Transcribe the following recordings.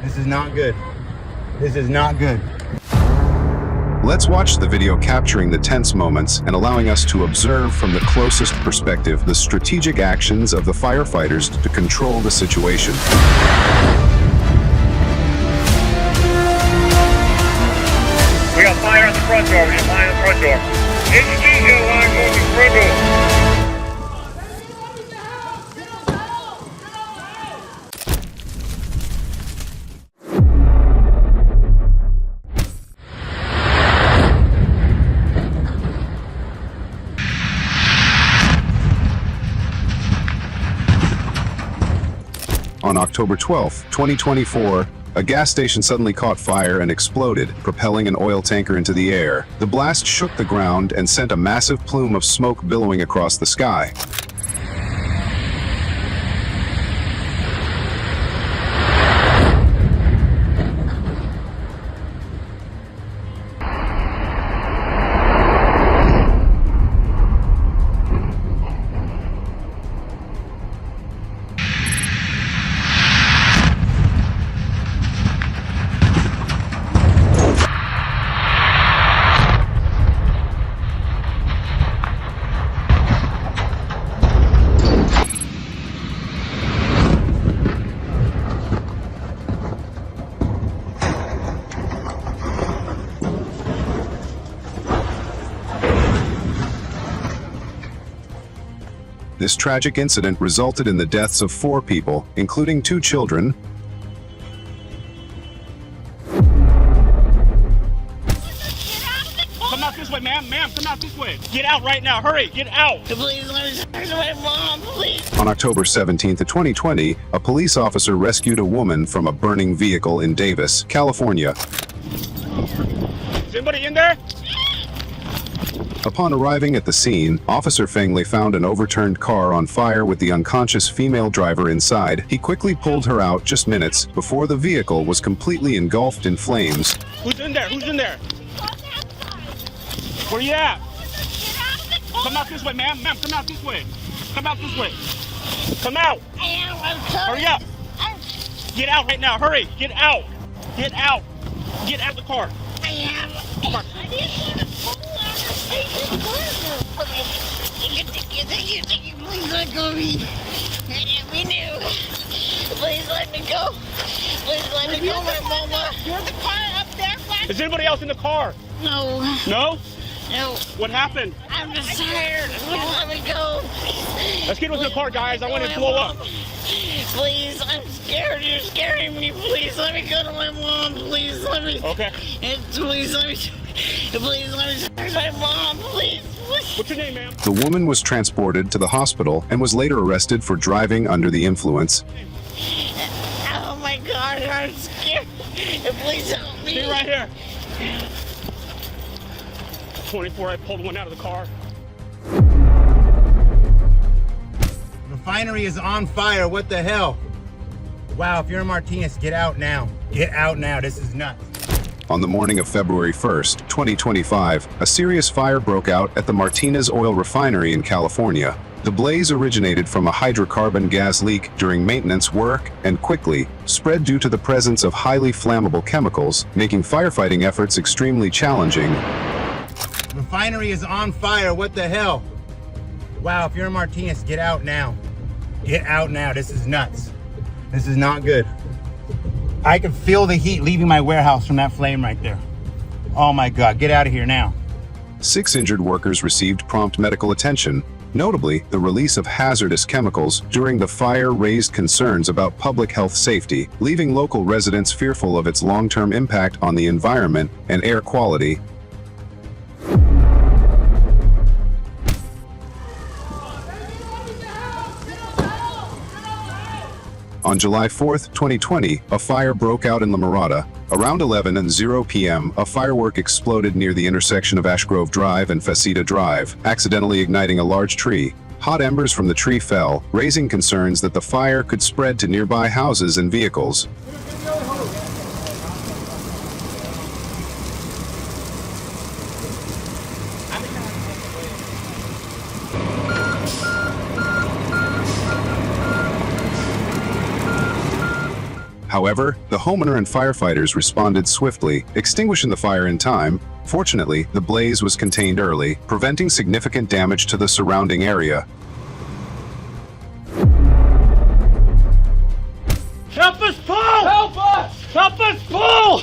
This is not good. This is not good. Let's watch the video capturing the tense moments and allowing us to observe from the closest perspective the strategic actions of the firefighters to control the situation. We got fire on the front door. We got fire on the front door. HG line going to the front door. On October 12, 2024, a gas station suddenly caught fire and exploded, propelling an oil tanker into the air. The blast shook the ground and sent a massive plume of smoke billowing across the sky. This tragic incident resulted in the deaths of 4 people, including 2 children. Come out this way, ma'am. Ma'am, come out this way. Get out right now. Hurry, get out. Please, let me talk to my mom, please. On October 17th of 2020, a police officer rescued a woman from a burning vehicle in Davis, California. Is anybody in there? Upon arriving at the scene, Officer Fengley found an overturned car on fire with the unconscious female driver inside. He quickly pulled her out just minutes before the vehicle was completely engulfed in flames. Who's in there? Who's in there? Where you at? Come out this way, ma'am. Ma'am, come out this way. Come out this way. Come out. Hurry up. Get out right now. Hurry. Get out. Get out. Get out of the car. Come on. Please let go of me. We knew. Please let me go. Please let me go, my mama. You're the car up there. Is anybody else in the car? No. No? No. What happened? I'm just tired. Please let me go. Let's get into the car, guys. I want to blow up. Please, I'm scared. You're scaring me. Please let me go to my mom. Please let me. Okay. Please let me. Please let me talk to my mom. Please. What's your name, ma'am? The woman was transported to the hospital and was later arrested for driving under the influence. Oh my God, I'm scared. Please help me. Stay right here. 24, I pulled one out of the car. The refinery is on fire. What the hell? Wow, if you're in Martinez, get out now. Get out now. This is nuts. On the morning of February 1st, 2025, a serious fire broke out at the Martinez oil refinery in California. The blaze originated from a hydrocarbon gas leak during maintenance work and quickly spread due to the presence of highly flammable chemicals, making firefighting efforts extremely challenging. The refinery is on fire. What the hell? Wow, if you're in Martinez, get out now. Get out now. This is nuts. This is not good. I can feel the heat leaving my warehouse from that flame right there. Oh my God, get out of here now. 6 injured workers received prompt medical attention. Notably, the release of hazardous chemicals during the fire raised concerns about public health safety, leaving local residents fearful of its long-term impact on the environment and air quality. On July 4th, 2020, a fire broke out in La Mirada. Around 11:00 p.m., a firework exploded near the intersection of Ash Grove Drive and Faceta Drive, accidentally igniting a large tree. Hot embers from the tree fell, raising concerns that the fire could spread to nearby houses and vehicles. However, the homeowner and firefighters responded swiftly, extinguishing the fire in time. Fortunately, the blaze was contained early, preventing significant damage to the surrounding area. Help us pull! Help us! Help us pull!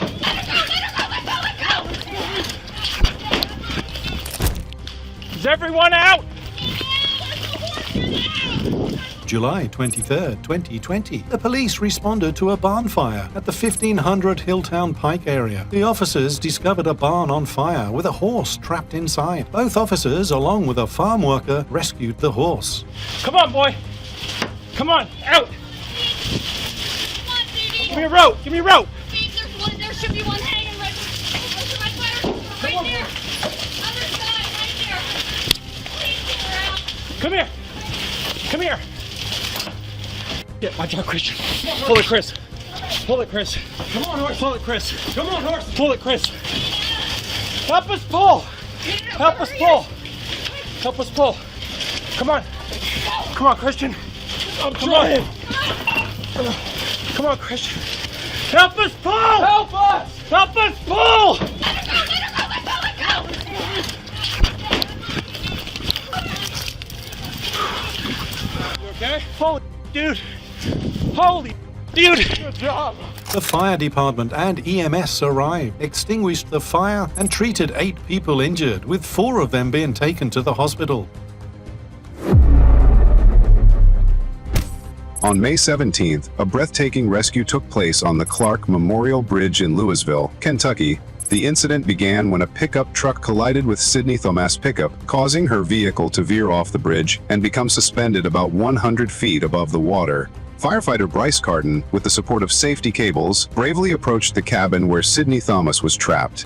Is everyone out? July 23rd, 2020, the police responded to a barn fire at the 1500 Hilltown Pike area. The officers discovered a barn on fire with a horse trapped inside. Both officers, along with a farm worker, rescued the horse. Come on, boy. Come on, out. Come on, Judy. Give me a rope. Give me a rope. There should be one hanging right there. Right there. Other side, right there. Please get her out. Come here. Come here. Yeah, watch out, Christian. Pull it, Chris. Pull it, Chris. Come on, horse. Pull it, Chris. Come on, horse. Pull it, Chris. Help us pull. Help us pull. Help us pull. Come on. Come on, Christian. Come on. Come on, Christian. Help us pull. Help us. Help us pull. You okay? Holy dude. Holy dude. Good job. The fire department and EMS arrived, extinguished the fire, and treated 8 people injured, with 4 of them being taken to the hospital. On May 17th, a breathtaking rescue took place on the Clark Memorial Bridge in Louisville, Kentucky. The incident began when a pickup truck collided with Sydney Thomas' pickup, causing her vehicle to veer off the bridge and become suspended about 100 feet above the water. Firefighter Bryce Carden, with the support of safety cables, bravely approached the cabin where Sydney Thomas was trapped.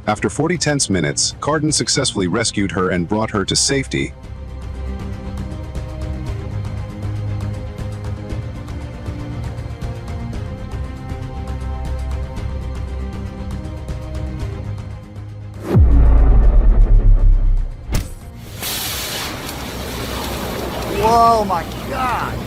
After 40 tense minutes, Carden successfully rescued her and brought her to safety. Whoa, my God!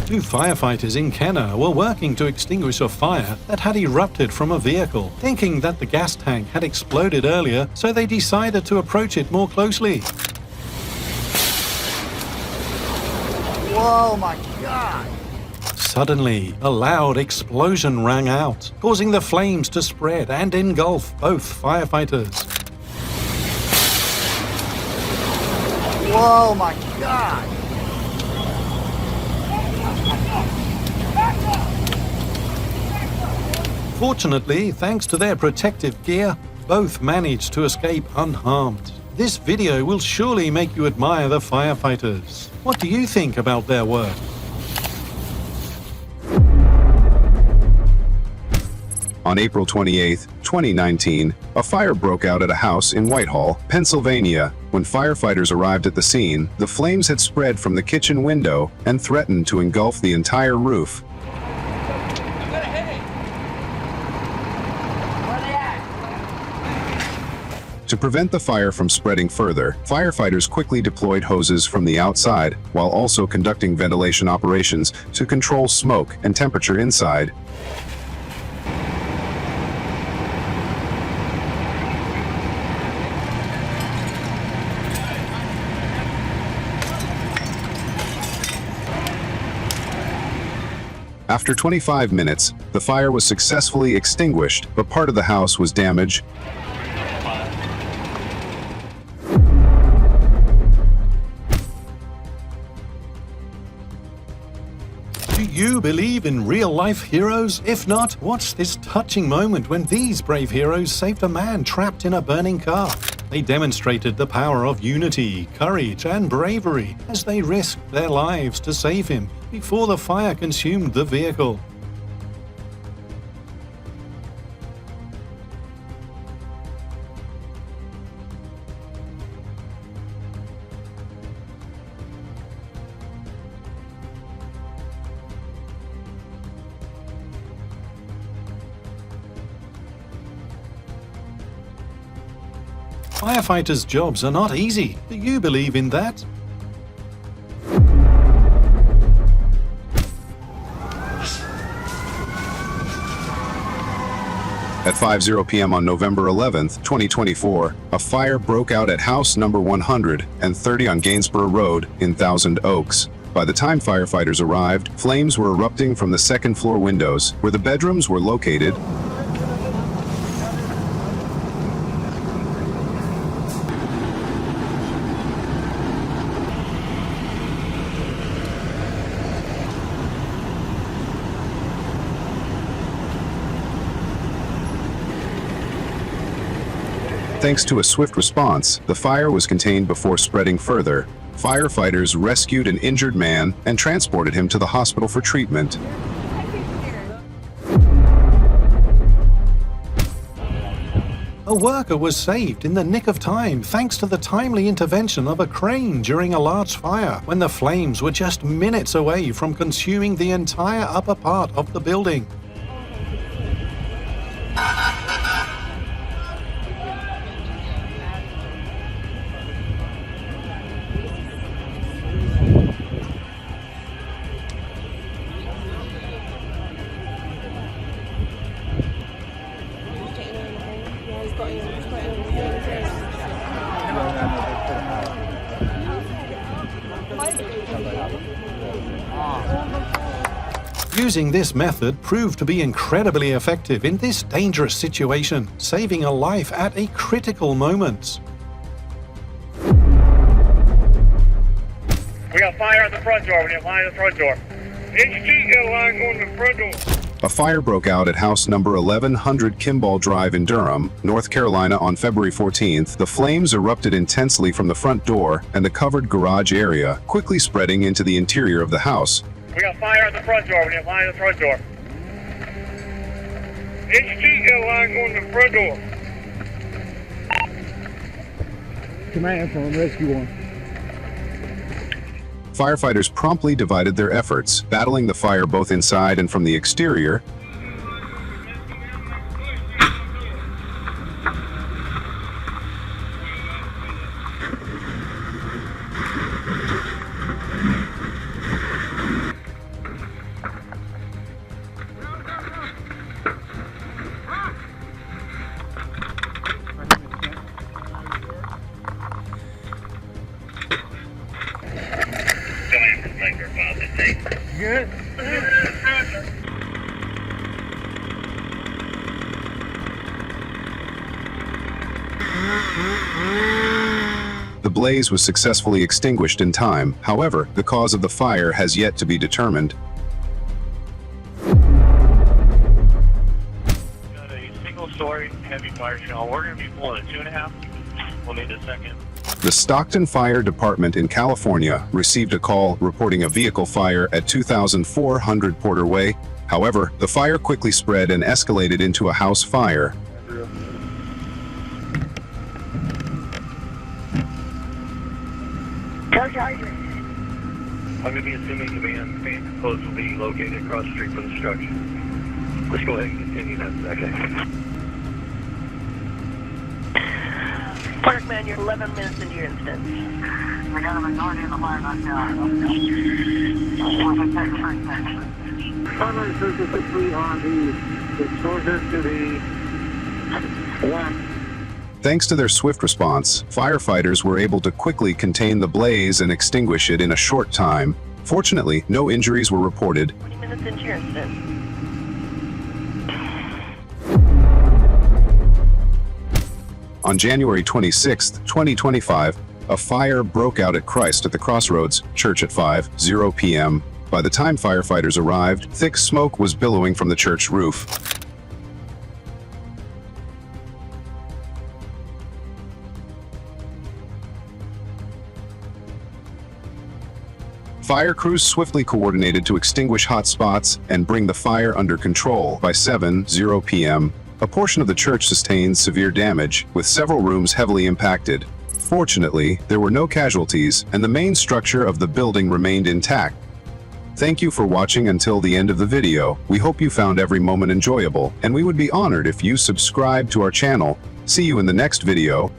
2 firefighters in Kenner were working to extinguish a fire that had erupted from a vehicle, thinking that the gas tank had exploded earlier, so they decided to approach it more closely. Whoa, my God! Suddenly, a loud explosion rang out, causing the flames to spread and engulf both firefighters. Whoa, my God! Fortunately, thanks to their protective gear, both managed to escape unharmed. This video will surely make you admire the firefighters. What do you think about their work? On April 28, 2019, a fire broke out at a house in Whitehall, Pennsylvania. When firefighters arrived at the scene, the flames had spread from the kitchen window and threatened to engulf the entire roof. To prevent the fire from spreading further, firefighters quickly deployed hoses from the outside, while also conducting ventilation operations to control smoke and temperature inside. After 25 minutes, the fire was successfully extinguished, but part of the house was damaged. Do you believe in real-life heroes? If not, watch this touching moment when these brave heroes saved a man trapped in a burning car. They demonstrated the power of unity, courage, and bravery as they risked their lives to save him before the fire consumed the vehicle. Firefighters' jobs are not easy. Do you believe in that? At 5:00 p.m. on November 11, 2024, a fire broke out at house number 130 on Gainsborough Road in Thousand Oaks. By the time firefighters arrived, flames were erupting from the second-floor windows, where the bedrooms were located. Thanks to a swift response, the fire was contained before spreading further. Firefighters rescued an injured man and transported him to the hospital for treatment. A worker was saved in the nick of time thanks to the timely intervention of a crane during a large fire when the flames were just minutes away from consuming the entire upper part of the building. Using this method proved to be incredibly effective in this dangerous situation, saving a life at a critical moment. We got fire at the front door. We got line at the front door. HG got a line going to the front door. A fire broke out at house number 1100 Kimball Drive in Durham, North Carolina on February 14th. The flames erupted intensely from the front door and the covered garage area, quickly spreading into the interior of the house. We got fire at the front door. We got line at the front door. HG got a line going to the front door. Command from Rescue 1. Firefighters promptly divided their efforts, battling the fire both inside and from the exterior. Good. The blaze was successfully extinguished in time. However, the cause of the fire has yet to be determined. Got a single-story heavy fire shell. We're going to be pulling a 2.5. We'll need a second. The Stockton Fire Department in California received a call reporting a vehicle fire at 2400 Porter Way. However, the fire quickly spread and escalated into a house fire. I'm going to be assuming the van post will be located across the street from the structure. Let's go ahead and continue that second. Parkman, you're 11 minutes into your instance. We got a minority of the fire knocked down. Primary surface quickly on the exposure to the west. Thanks to their swift response, firefighters were able to quickly contain the blaze and extinguish it in a short time. Fortunately, no injuries were reported. 20 minutes minutes into your incident. On January 26, 2025, a fire broke out at Christ at the Crossroads Church at 5:00 p.m. By the time firefighters arrived, thick smoke was billowing from the church roof. Fire crews swiftly coordinated to extinguish hot spots and bring the fire under control. By 7:00 p.m., a portion of the church sustained severe damage, with several rooms heavily impacted. Fortunately, there were no casualties, and the main structure of the building remained intact. Thank you for watching until the end of the video. We hope you found every moment enjoyable, and we would be honored if you subscribe to our channel. See you in the next video.